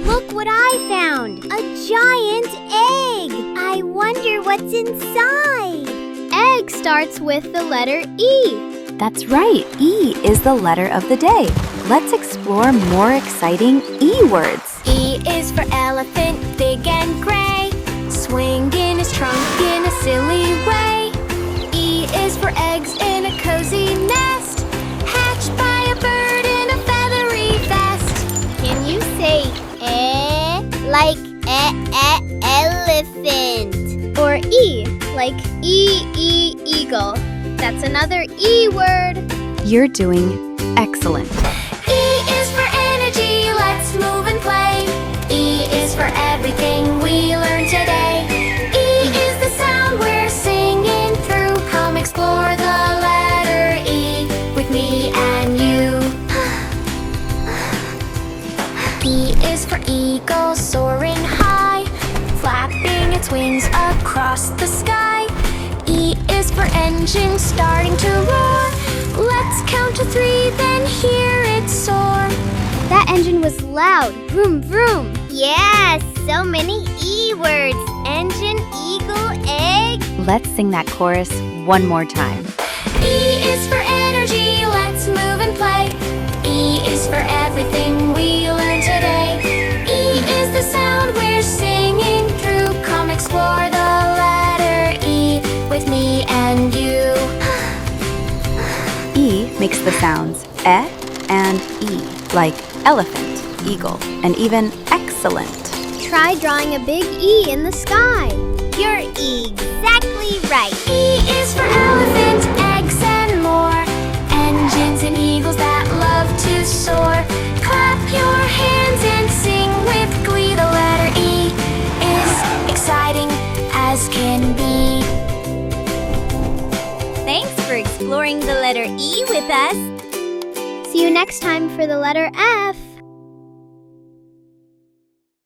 Look what I found! A giant egg! I wonder what's inside. Egg starts with the letter E. That's right, E is the letter of the day. Let's explore more exciting E words. E is for elephant, big and gray, swinging his trunk in a silly way. E is for eggs in a cozy nest, hatched by a bird in a feathery vest. Can you say like elephant? Or E, like eagle. That's another E word. You're doing excellent. E is for energy, let's move and play. E is for everything we learned today. E is the sound we're singing through. Come explore the letter E with me and you. E is for eagle, soaring high, flapping its wings across the sky. E is for engine, starting to roar. Let's count to 3, then hear it soar. That engine was loud. Vroom, vroom. Yes, so many E words. Engine, eagle, egg. Let's sing that chorus one more time. E is for energy, let's move and play. E is for everything we learned today. E is the sound we're singing through. Come explore the letter E with me and you. E makes the sounds E and E, like elephant, eagle, and even excellent. Try drawing a big E in the sky. You're exactly right. E is for elephant, eggs and more, engines and eagles that love to soar. Clap your hands and sing with glee. The letter E is exciting as can be. Thanks for exploring the letter E with us. See you next time for the letter F.